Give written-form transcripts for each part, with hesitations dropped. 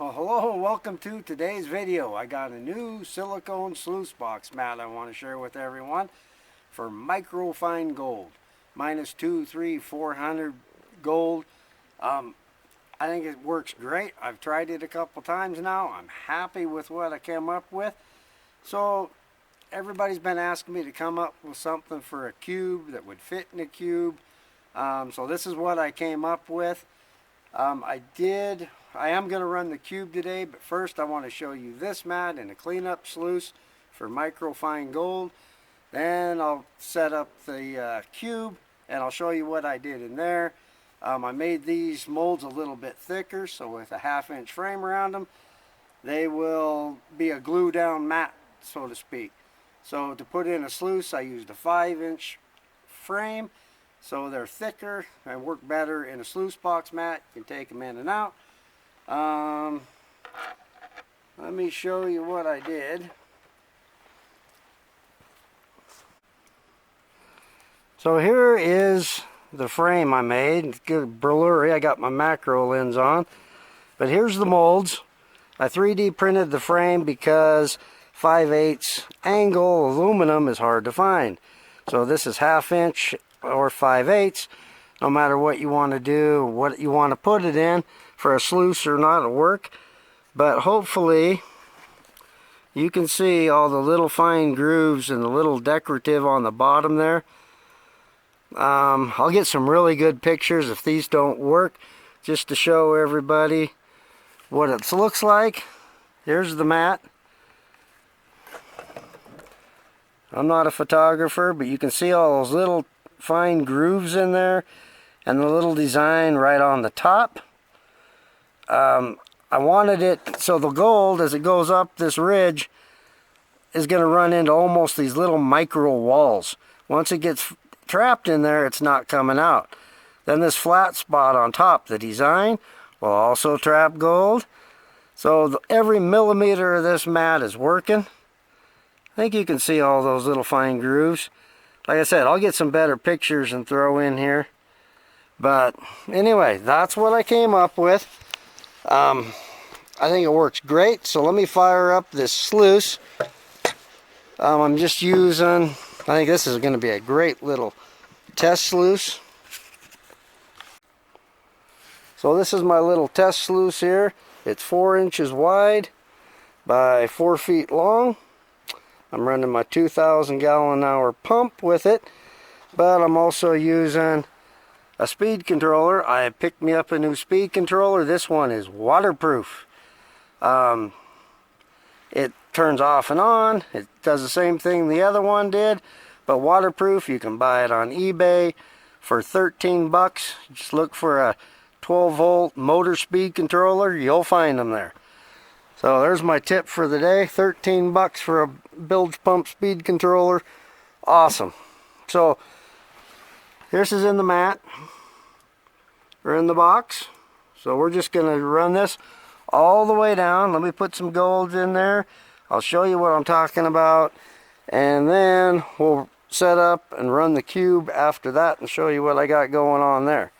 Well, hello and welcome to today's video. I got a new silicone sluice box mat I want to share with everyone for micro fine gold. Minus 2, 3, 400 gold. I think it works great. I've tried it a couple times now. I'm happy with what I came up with. So everybody's been asking me to come up with something for a cube that would fit in a cube. So this is what I came up with. I am going to run the cube today, but first I want to show you this mat and a cleanup sluice for microfine gold. Then I'll set up the cube and I'll show you what I did in there. I made these molds a little bit thicker, so with a 1/2 inch frame around them, they will be a glue down mat, so to speak. So to put in a sluice, I used a 5-inch frame, so they're thicker and work better in a sluice box mat. You can take them in and out. Let me show you what I did. So here is the frame I made. It's good blurry. I got my macro lens on. But here's the molds. I 3D printed the frame because 5/8 angle aluminum is hard to find. So this is 1/2 inch or 5/8. No matter what you want to do, what you want to put it in, for a sluice or not, it'll work. But hopefully you can see all the little fine grooves and the little decorative on the bottom there. I'll get some really good pictures if these don't work, just to show everybody what it looks like. Here's the mat. I'm not a photographer, but you can see all those little fine grooves in there and the little design right on the top. I wanted it so the gold, as it goes up this ridge, is going to run into almost these little micro walls. Once it gets trapped in there, it's not coming out. Then this flat spot on top, the design, will also trap gold. So every millimeter of this mat is working. I think you can see all those little fine grooves. Like I said, I'll get some better pictures and throw in here. But anyway, that's what I came up with. I think it works great. So let me fire up this sluice. I'm just using, I think this is going to be a great little test sluice. So this is my little test sluice here. It's 4 inches wide by 4 feet long. I'm running my 2,000 gallon hour pump with it, but I'm also using a speed controller. I picked me up a new speed controller. This one is waterproof. It turns off and on. It does the same thing the other one did, but waterproof. You can buy it on eBay for 13 bucks. Just look for a 12 volt motor speed controller. You'll find them there. So there's my tip for the day. 13 bucks for a bilge pump speed controller. Awesome. So this is in the mat, or in the box. So we're just going to run this all the way down. Let me put some golds in there. I'll show you what I'm talking about. And then we'll set up and run the cube after that and show you what I got going on there.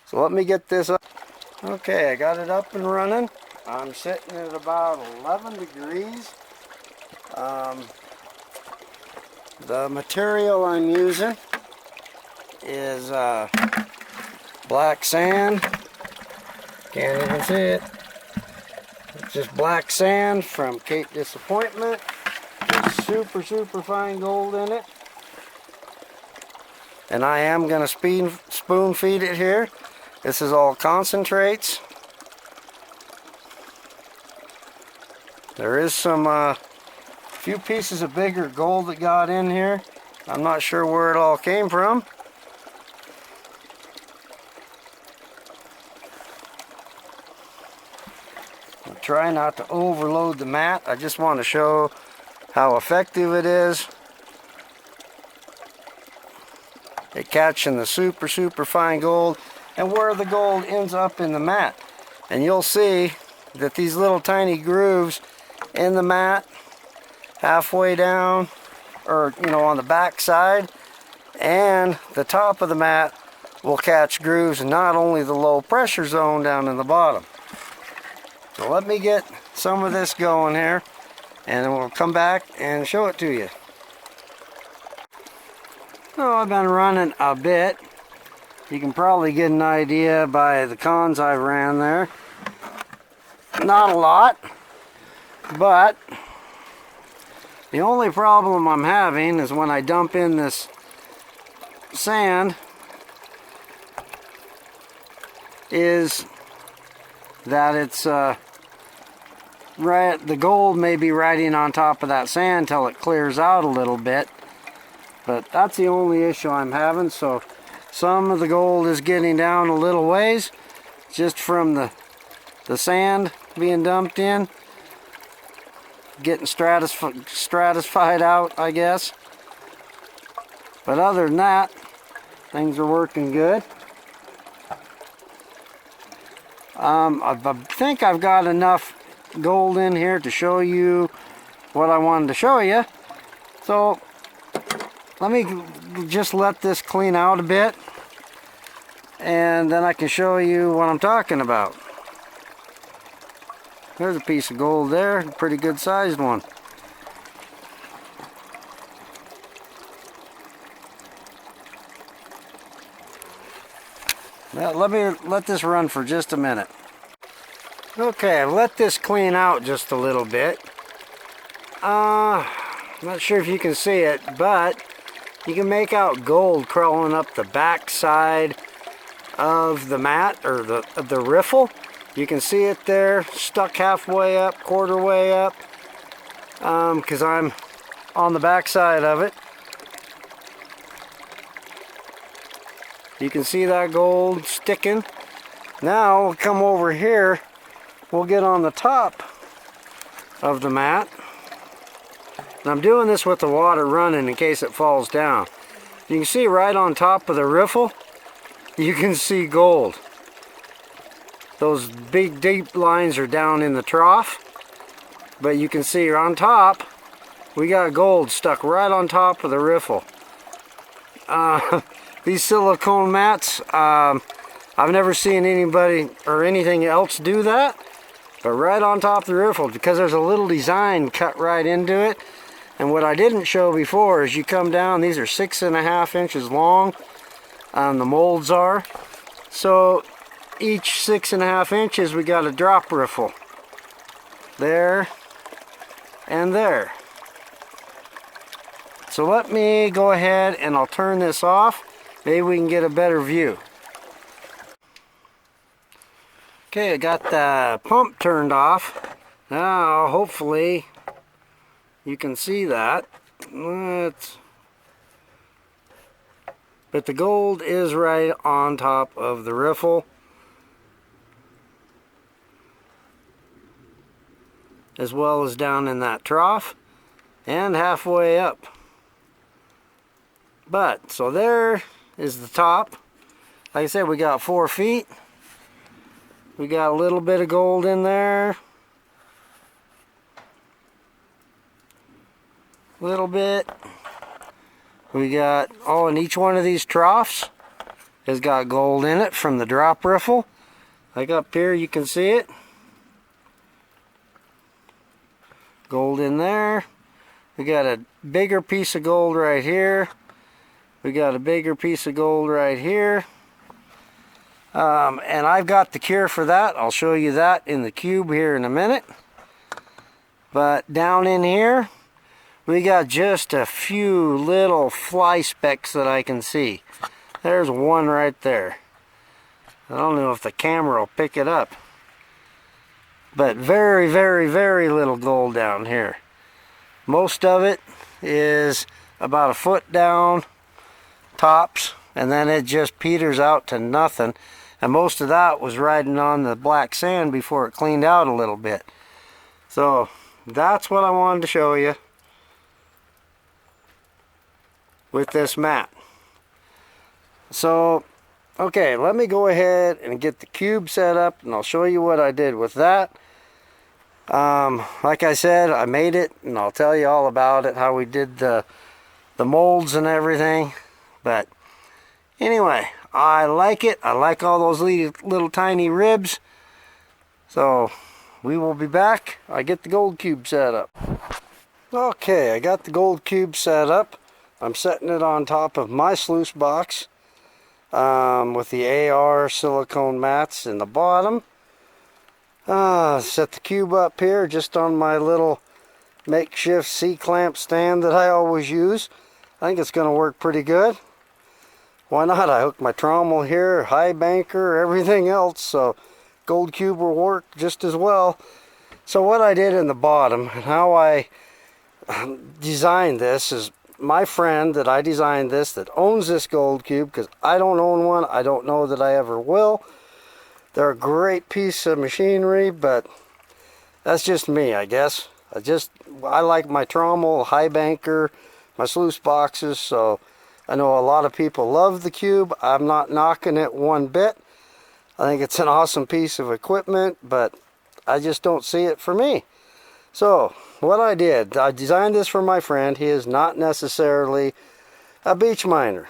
So let me get this up. Okay, I got it up and running. I'm sitting at about 11 degrees. The material I'm using is black sand. Can't even see it. It's just black sand from Cape Disappointment. There's super fine gold in it. And I am going to spoon feed it here. This is all concentrates. There is some few pieces of bigger gold that got in here. I'm not sure where it all came from. I'll try not to overload the mat. I just want to show how effective it is at catching the super fine gold and where the gold ends up in the mat. And you'll see that these little tiny grooves in the mat, halfway down, or on the back side, and the top of the mat will catch grooves, and not only the low pressure zone down in the bottom. So let me get some of this going here, and then we'll come back and show it to you. So I've been running a bit. You can probably get an idea by the cons I ran there. Not a lot, but the only problem I'm having is when I dump in this sand is that it's the gold may be riding on top of that sand till it clears out a little bit, but that's the only issue I'm having. So some of the gold is getting down a little ways just from the sand being dumped in, getting stratified out, I guess. But other than that, things are working good. I think I've got enough gold in here to show you what I wanted to show you. So let me just let this clean out a bit, and then I can show you what I'm talking about. There's a piece of gold there, a pretty good sized one. Now let me let this run for just a minute. Okay, I've let this clean out just a little bit. I'm not sure if you can see it, but you can make out gold crawling up the back side of the mat, or the riffle. You can see it there, stuck halfway up, quarter way up, because I'm on the back side of it. You can see that gold sticking. Now we'll come over here, we'll get on the top of the mat. And I'm doing this with the water running in case it falls down. You can see right on top of the riffle, you can see gold. Those big deep lines are down in the trough, but you can see on top, we got gold stuck right on top of the riffle. These silicone mats, I've never seen anybody or anything else do that, but right on top of the riffle, because there's a little design cut right into it. And what I didn't show before is you come down, these are 6.5 inches long, the molds are. So each 6.5 inches we got a drop riffle. There and there. So let me go ahead and I'll turn this off. Maybe we can get a better view. Okay, I got the pump turned off. Now hopefully you can see that. But the gold is right on top of the riffle, as well as down in that trough and halfway up. But so there is the top. Like I said, we got 4 feet. We got a little bit of gold in there. Little bit. We got, oh, and each one of these troughs has got gold in it from the drop riffle. Like up here, you can see it. Gold in there. We got a bigger piece of gold right here. We got a bigger piece of gold right here. And I've got the cure for that. I'll show you that in the cube here in a minute. But down in here, we got just a few little fly specks that I can see. There's one right there. I don't know if the camera will pick it up. But very, very, very little gold down here. Most of it is about a foot down, tops, and then it just peters out to nothing. And most of that was riding on the black sand before it cleaned out a little bit. So that's what I wanted to show you with this mat. So, okay, let me go ahead and get the cube set up and I'll show you what I did with that. Like I said, I made it and I'll tell you all about it, how we did the molds and everything. But anyway, I like it. I like all those little tiny ribs. So we will be back. I get the gold cube set up. Okay, I got the gold cube set up. I'm setting it on top of my sluice box with the AR silicone mats in the bottom. Set the cube up here just on my little makeshift C-clamp stand that I always use. I think it's going to work pretty good. Why not? I hooked my trommel here, high banker, everything else, so gold cube will work just as well. So what I did in the bottom and how I designed this is my friend that I designed this, that owns this gold cube, because I don't own one. I don't know that I ever will. They're a great piece of machinery, but that's just me, I guess. I like my trommel, high banker, my sluice boxes, so I know a lot of people love the cube. I'm not knocking it one bit. I think it's an awesome piece of equipment, but I just don't see it for me. So what I did, I designed this for my friend. He is not necessarily a beach miner.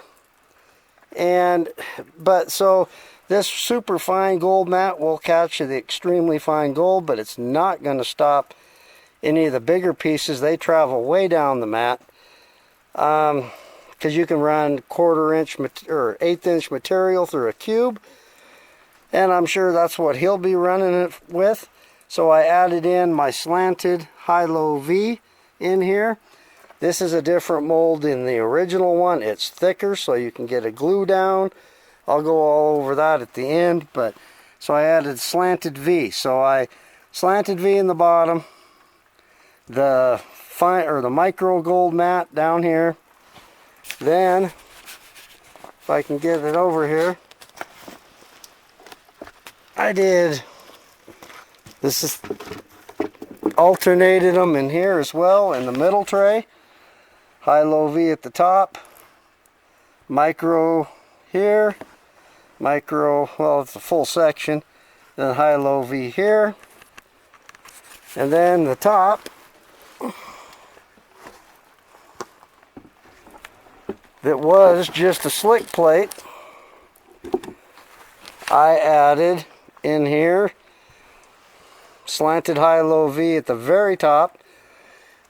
So this super fine gold mat will catch the extremely fine gold, but it's not going to stop any of the bigger pieces. They travel way down the mat. Because you can run 1/4 inch or 1/8 inch material through a cube. And I'm sure that's what he'll be running it with. So I added in my slanted high-low V in here. This is a different mold than the original one. It's thicker, so you can get a glue down. I'll go all over that at the end. But so I added slanted V. So I slanted V in the bottom, the micro gold mat down here. Then, if I can get it over here, this is alternated them in here as well in the middle tray. High-low V at the top, micro here, well, it's a full section, then high-low V here, and then the top that was just a slick plate, I added in here slanted high-low V at the very top.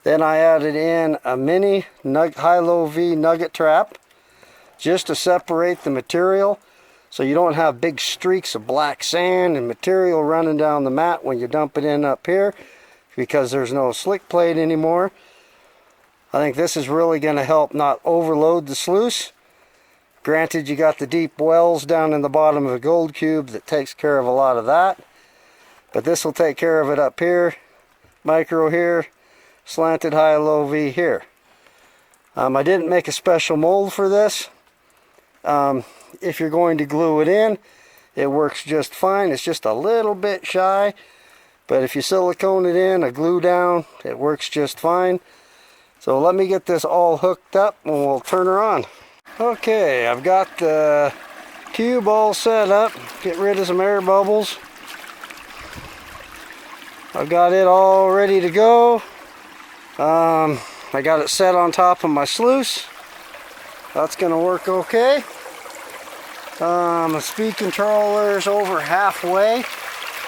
Then I added in a mini high-low V nugget trap just to separate the material so you don't have big streaks of black sand and material running down the mat when you dump it in up here, because there's no slick plate anymore. I think this is really going to help not overload the sluice. Granted, you got the deep wells down in the bottom of a gold cube that takes care of a lot of that. But this will take care of it up here. Micro here. Slanted high-low V here. I didn't make a special mold for this. If you're going to glue it in, it works just fine. It's just a little bit shy. But if you silicone it in, a glue down, it works just fine. So let me get this all hooked up and we'll turn her on. Okay, I've got the cube all set up. Get rid of some air bubbles. I've got it all ready to go. I got it set on top of my sluice. That's going to work okay. The speed controller is over halfway.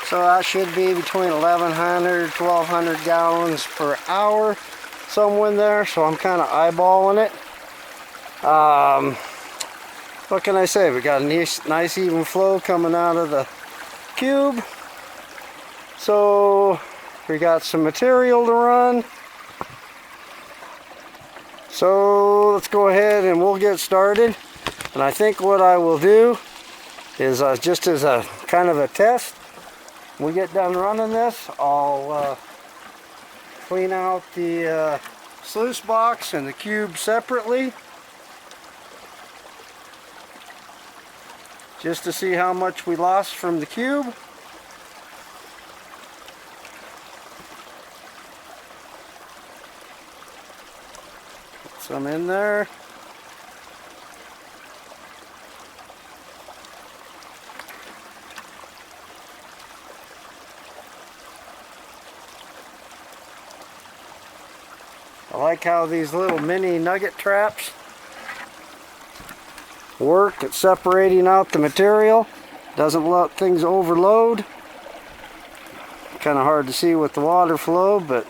So that should be between 1,100, 1,200 gallons per hour. Somewhere in there, so I'm kind of eyeballing it. What can I say? We got a nice even flow coming out of the cube. So we got some material to run. So let's go ahead and we'll get started. And I think what I will do is just as a kind of a test, when we get done running this, I'll clean out the sluice box and the cube separately, just to see how much we lost from the cube. Put some in there. I like how these little mini nugget traps work at separating out the material. Doesn't let things overload. kind of hard to see with the water flow, but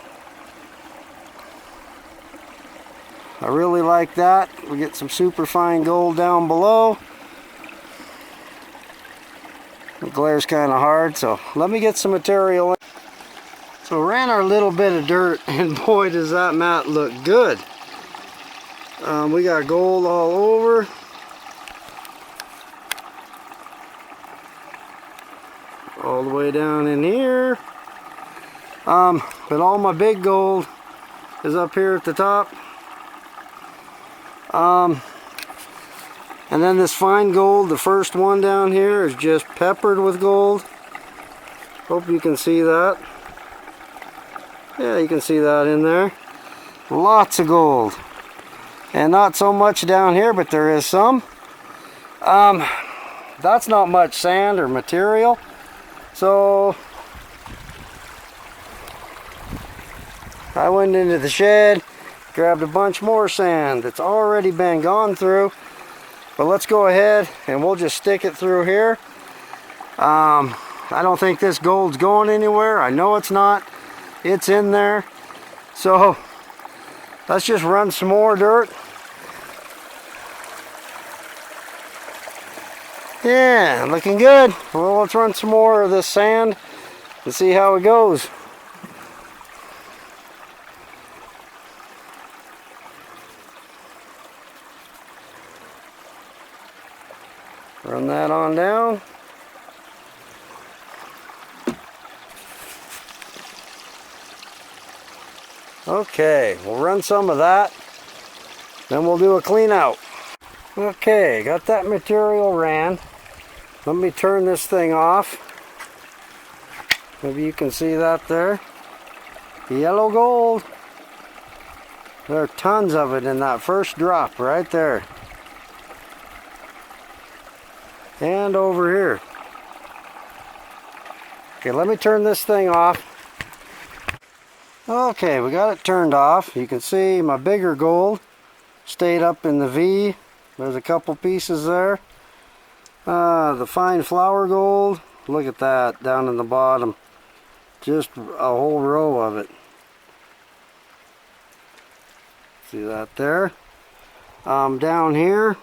I really like that. We get some super fine gold down below. The glare's kind of hard, so let me get some material in. So ran our little bit of dirt, and boy does that mat look good. We got gold all over. All the way down in here. But all my big gold is up here at the top. And then this fine gold, the first one down here, is just peppered with gold. Hope you can see that. Yeah, you can see that in there. Lots of gold. And not so much down here, but there is some. That's not much sand or material. So I went into the shed, grabbed a bunch more sand that's already been gone through. But let's go ahead and we'll just stick it through here. I don't think this gold's going anywhere. I know it's not. It's in there. So let's just run some more dirt. Yeah, looking good. Well, let's run some more of this sand and see how it goes. Run that on down. Okay, we'll run some of that. Then we'll do a clean out. Okay, got that material ran. Let me turn this thing off. Maybe you can see that there. Yellow gold. There are tons of it in that first drop right there. And over here. Okay, let me turn this thing off. Okay, we got it turned off. You can see my bigger gold stayed up in the V. There's a couple pieces there. The fine flower gold, look at that down in the bottom. Just a whole row of it. See that there? Down here,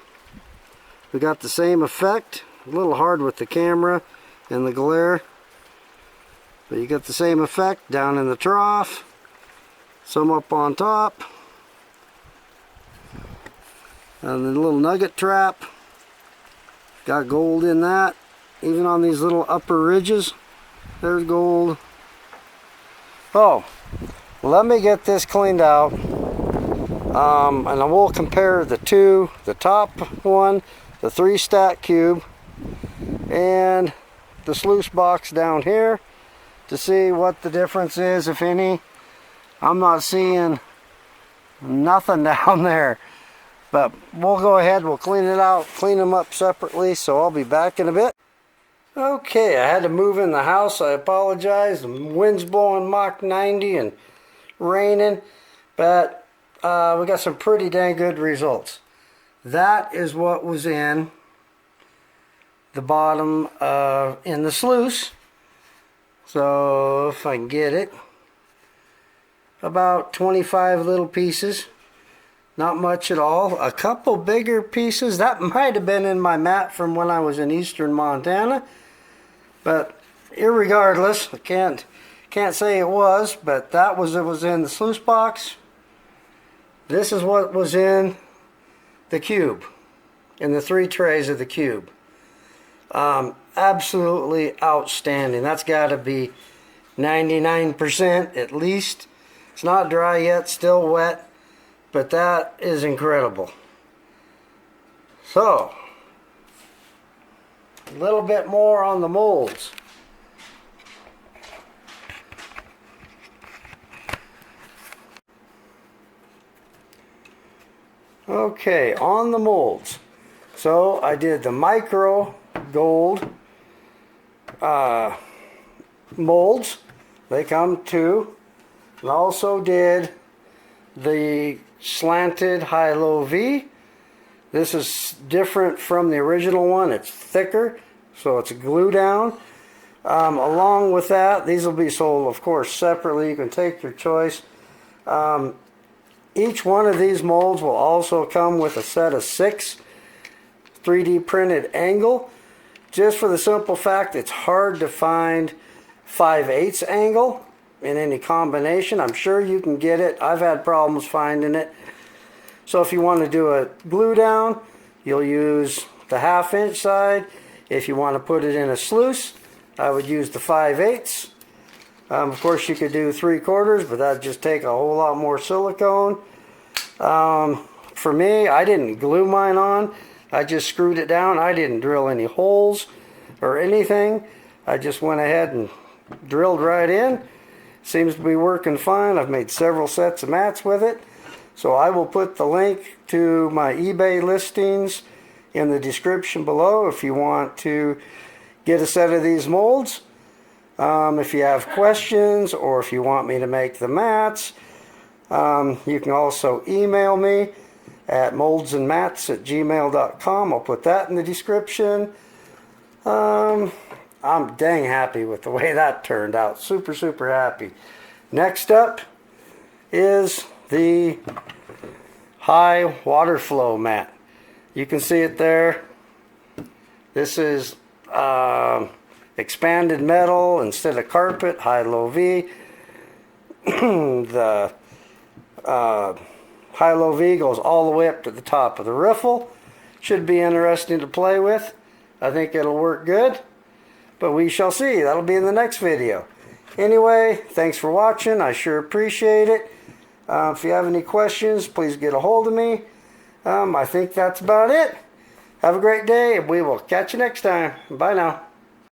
we got the same effect. A little hard with the camera and the glare. But you get the same effect down in the trough. Some up on top. And the little nugget trap. Got gold in that. Even on these little upper ridges. There's gold. Oh, let me get this cleaned out. And I will compare the two. The top one, the 3-stack cube, and the sluice box down here to see what the difference is, if any. I'm not seeing nothing down there, but we'll go ahead, we'll clean it out, clean them up separately, so I'll be back in a bit. Okay, I had to move in the house. I apologize. The wind's blowing Mach 90 and raining, but we got some pretty dang good results. That is what was in the bottom in the sluice. So if I can get it, about 25 little pieces, not much at all. A couple bigger pieces that might have been in my mat from when I was in eastern Montana, but irregardless, I can't say it was, but that was it was in the sluice box. This is what was in the cube, in the 3 trays of the cube. Absolutely outstanding. That's got to be 99% at least. It's not dry yet, still wet, but that is incredible. So, a little bit more on the molds. Okay, on the molds. So I did the micro gold molds. They come two. And also did the slanted high-low V. This is different from the original one. It's thicker, so it's a glue down. Along with that, these will be sold, of course, separately. You can take your choice. Each one of these molds will also come with a set of 6 3D printed angle, just for the simple fact it's hard to find 5/8 angle in any combination. I'm sure you can get it. I've had problems finding it. So if you want to do a glue down, you'll use the 1/2 inch side. If you want to put it in a sluice, I would use the 5/8. Of course you could do 3/4, but that'd just take a whole lot more silicone. For me, I didn't glue mine on. I just screwed it down. I didn't drill any holes or anything. I just went ahead and drilled right in. Seems to be working fine. I've made several sets of mats with it. So I will put the link to my eBay listings in the description below if you want to get a set of these molds. If you have questions or if you want me to make the mats, you can also email me at moldsandmats@gmail.com. I'll put that in the description. I'm dang happy with the way that turned out. Super, super happy. Next up is the high water flow mat. You can see it there. This is expanded metal instead of carpet, high-low V. The high-low V goes all the way up to the top of the riffle. Should be interesting to play with. I think it'll work good, but we shall see. That'll be in the next video. Anyway, thanks for watching. I sure appreciate it. If you have any questions, please get a hold of me. I think that's about it. Have a great day, and we will catch you next time. Bye now.